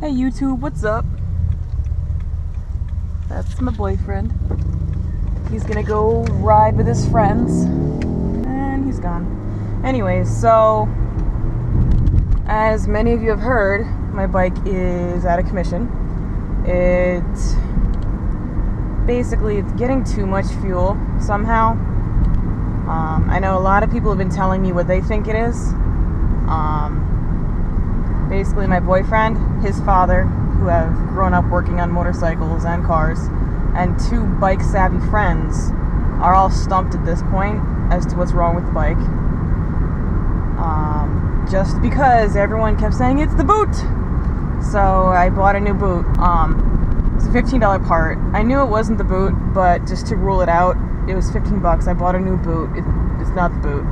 Hey YouTube, what's up? That's my boyfriend. He's gonna go ride with his friends. And he's gone. Anyways, so as many of you have heard, my bike is out of commission. It's getting too much fuel somehow. I know a lot of people have been telling me what they think it is. Basically my boyfriend, his father, who have grown up working on motorcycles and cars, and two bike savvy friends are all stumped at this point as to what's wrong with the bike. Just because everyone kept saying it's the boot. So I bought a new boot. It's a $15 part. I knew it wasn't the boot, but just to rule it out, it was 15 bucks. I bought a new boot. It's not the boot.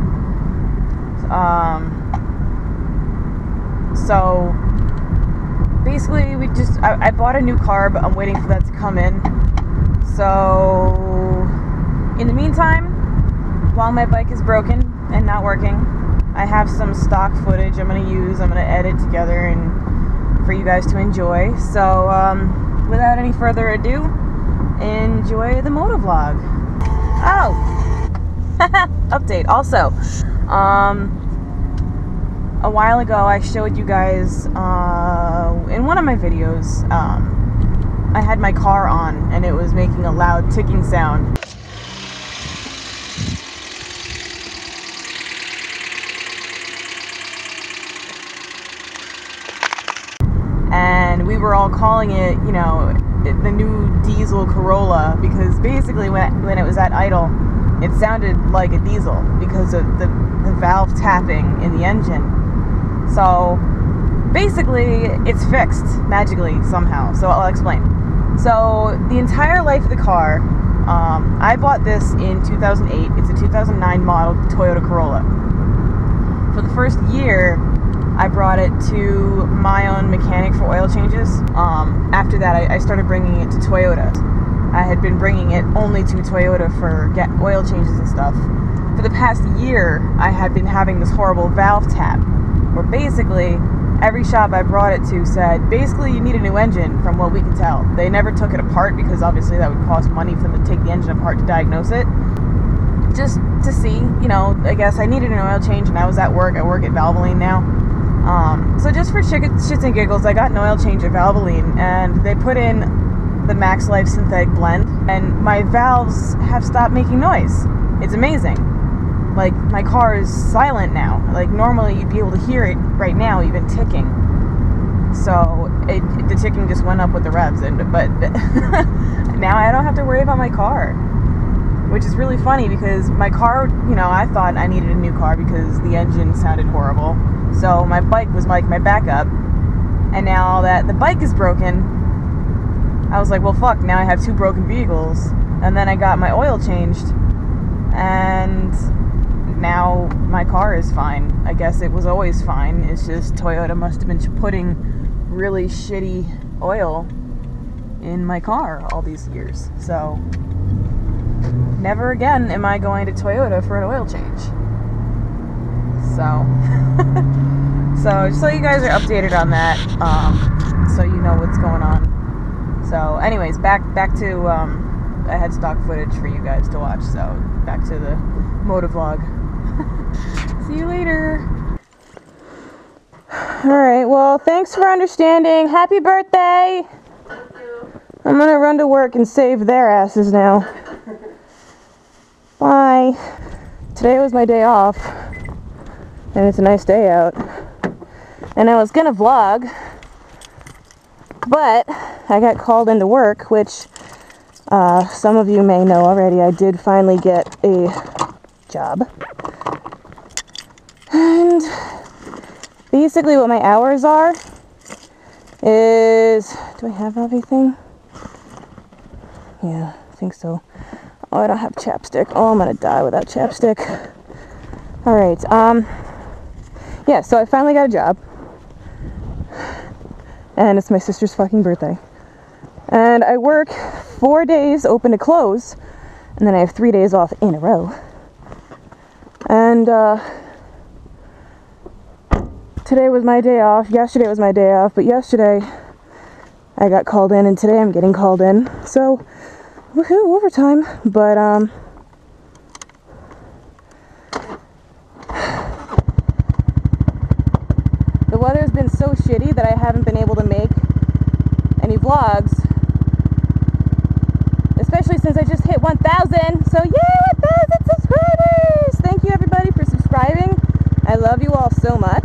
So basically I bought a new carb. I'm waiting for that to come in. So in the meantime, while my bike is broken and not working, I have some stock footage I'm going to edit together and for you guys to enjoy. So without any further ado, enjoy the motovlog. Oh, update. Also, a while ago I showed you guys in one of my videos, I had my car on and it was making a loud ticking sound. And we were all calling it, you know, the new diesel Corolla, because basically when it was at idle, it sounded like a diesel because of the valve tapping in the engine. So basically it's fixed magically somehow, so I'll explain. So the entire life of the car, I bought this in 2008. It's a 2009 model Toyota Corolla. For the first year I brought it to my own mechanic for oil changes. After that I started bringing it to Toyota. I had been bringing it only to Toyota for oil changes and stuff. For the past year I had been having this horrible valve tap, where basically every shop I brought it to said, basically you need a new engine from what we can tell. They never took it apart because obviously that would cost money for them to take the engine apart to diagnose it. Just to see, you know, I guess I needed an oil change and I was at work. I work at Valvoline now. So just for shits and giggles, I got an oil change at Valvoline and they put in the Max Life synthetic blend and my valves have stopped making noise. It's amazing. Like, my car is silent now. Like, normally you'd be able to hear it right now, even ticking. So, the ticking just went up with the revs, but now I don't have to worry about my car. Which is really funny because my car, you know, I thought I needed a new car because the engine sounded horrible. So, my bike was like my backup. And now that the bike is broken, I was like, well, fuck, now I have two broken vehicles. And then I got my oil changed. And now my car is fine. I guess it was always fine. It's just Toyota must have been putting really shitty oil in my car all these years. So never again am I going to Toyota for an oil change. So so just so you guys are updated on that, so you know what's going on. So anyways, back to I had stock footage for you guys to watch, so back to the motovlog. See you later. Alright, well, thanks for understanding. Happy birthday! Thank you. I'm gonna run to work and save their asses now. Bye. Today was my day off, and it's a nice day out. And I was gonna vlog, but I got called into work, which some of you may know already. I did finally get a job. And basically what my hours are is, do I have everything? Yeah, I think so. Oh, I don't have chapstick. Oh, I'm gonna die without chapstick. Alright, yeah, so I finally got a job. And it's my sister's fucking birthday. And I work 4 days open to close, and then I have 3 days off in a row. And today was my day off. Yesterday was my day off, but yesterday I got called in, and today I'm getting called in. So, woohoo, overtime. But, the weather's been so shitty that I haven't been able to make any vlogs. Especially since I just hit 1,000. So, yay, 1,000 subscribers! Thank you, everybody, for subscribing. I love you all so much.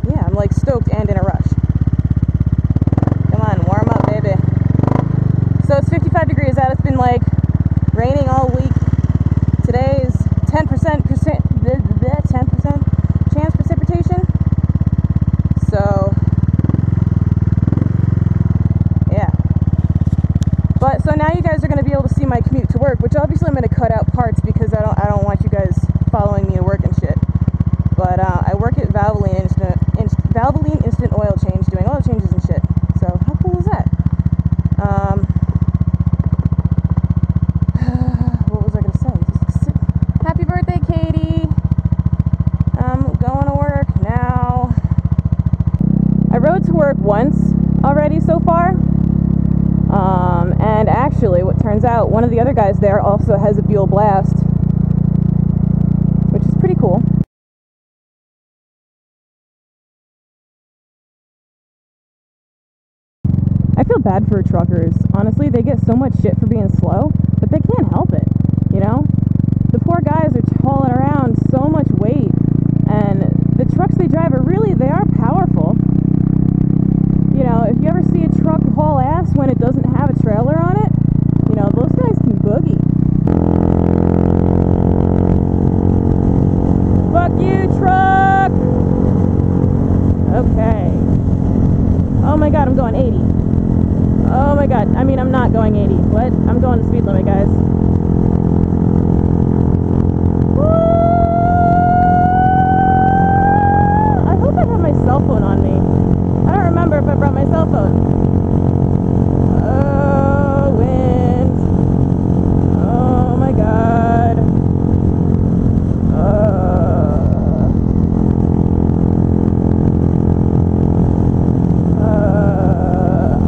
Yeah, I'm like stoked and in a rush. Come on, warm up, baby. So it's 55 degrees out. It's been like raining all week. Today is 10% chance precipitation. So yeah. But so now you guys are going to be able to see my commute to work, which obviously I'm going to cut out parts because I don't want you guys following me to work and shit. But I work at Valvoline Instant Oil Change, doing oil changes and shit. So how cool is that? What was I gonna say? Happy birthday, Katie! I'm going to work now. I rode to work once already so far. And actually, what turns out, one of the other guys there also has a Buell Blast, which is pretty cool. I feel bad for truckers. Honestly, they get so much shit for being slow, but they can't help it, you know? The poor guys are hauling around so much weight, and the trucks they drive they are powerful. You know, if you ever see a truck haul ass when it doesn't have a trailer on it, you know, those guys can boogie. Fuck you, truck! Okay. Oh my god, I'm going 80. Oh my god, I mean, I'm not going 80. What? I'm going the speed limit, guys. Woo! I hope I have my cell phone on me. I don't remember if I brought my cell phone. Oh, wind. Oh my god.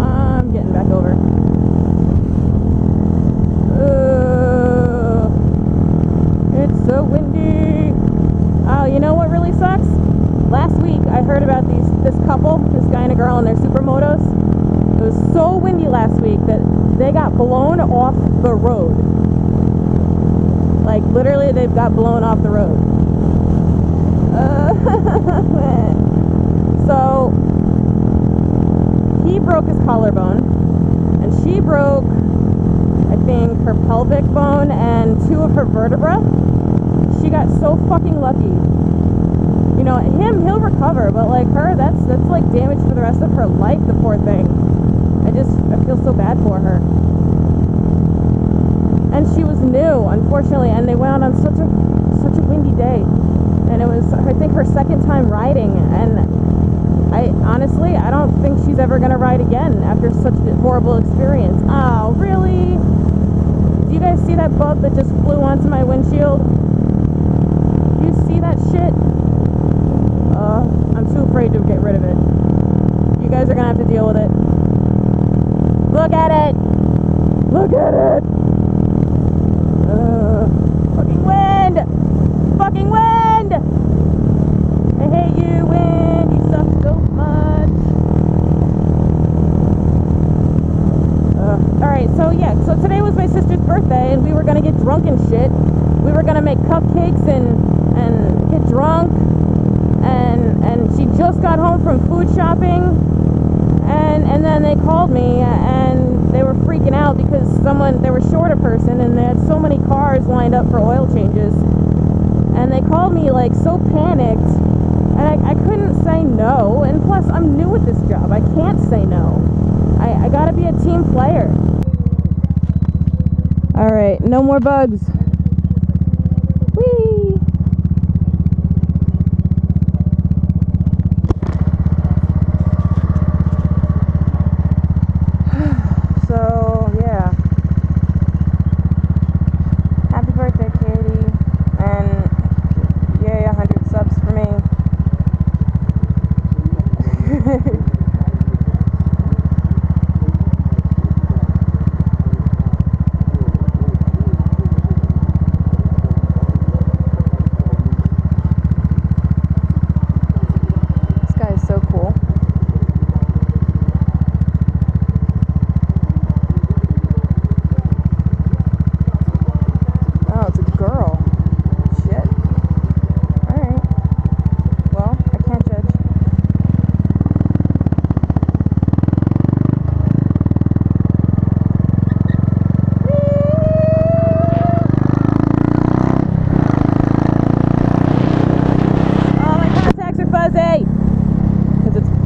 I'm getting back over. It's so windy. Oh, you know what really sucks? Last week I heard about this couple, this guy and a girl in their supermotos. It was so windy last week that they got blown off the road. Like literally they've got blown off the road. So he broke his collarbone and she broke, I think, her pelvic bone and 2 of her vertebrae. She got so fucking lucky. You know, he'll recover, but like her, that's like damage for the rest of her life, the poor thing. I feel so bad for her. And she was new, unfortunately, and they went on such a windy day. And it was, I think, her second time riding, and I don't think she's ever gonna ride again after such a horrible experience. Oh, really? Do you guys see that bug that just flew onto my windshield? Do you see that shit? I'm too afraid to get rid of it. You guys are gonna have to deal with it. Look at it! Look at it! Fucking wind! Fucking wind! I hate you, wind! You suck so much! Alright, so yeah, so today was my sister's birthday and we were gonna get drunk and shit. We were gonna make cupcakes and get drunk. And she just got home from food shopping, and then they called me and they were freaking out because they were short a person and they had so many cars lined up for oil changes, and they called me like so panicked, and I couldn't say no, and plus I'm new at this job, I can't say no. I gotta be a team player. Alright, no more bugs. Whee! So, yeah. Happy birthday, Katie. And yay, 100 subs for me.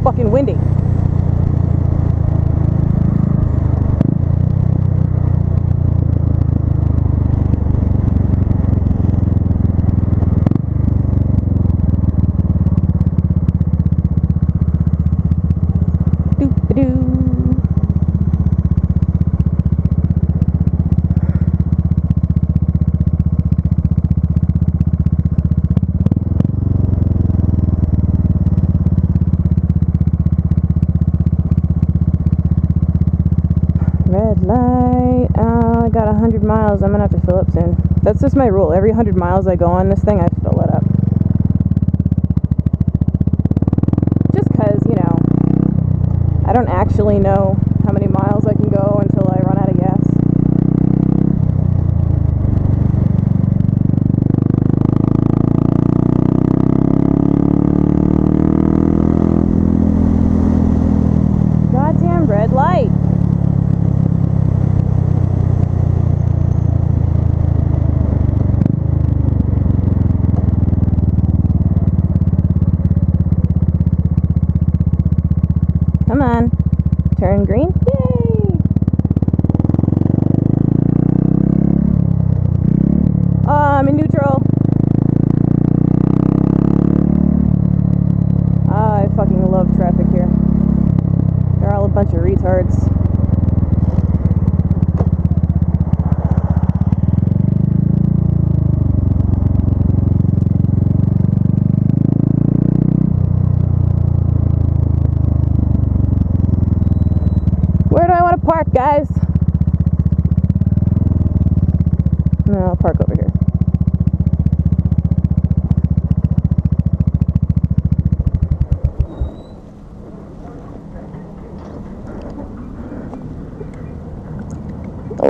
Fucking windy. Red light. I got 100 miles. I'm gonna have to fill up soon. That's just my rule. Every 100 miles I go on this thing, I fill it up. Just cause, you know, I don't actually know how many miles I can go until I run out of gas. Goddamn red light. Come on. Turn green. Yay! Oh, I'm in neutral. I fucking love traffic here. They're all a bunch of retards. Where do I want to park, guys? No, I'll park over here.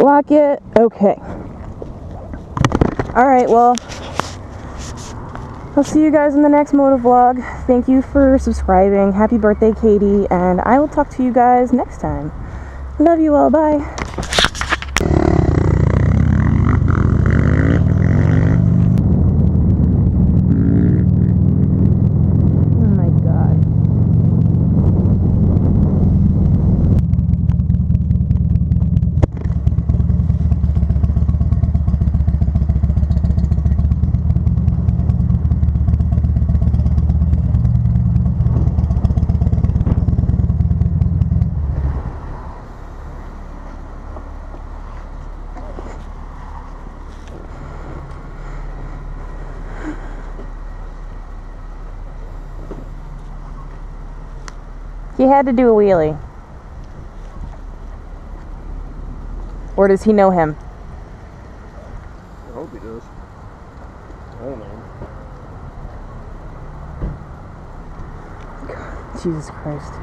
Lock it. Okay. Alright, well, I'll see you guys in the next motovlog. Thank you for subscribing. Happy birthday, Katie. And I will talk to you guys next time. Love you all. Bye. He had to do a wheelie. Or does he know him? I hope he does. I don't know. Jesus Christ.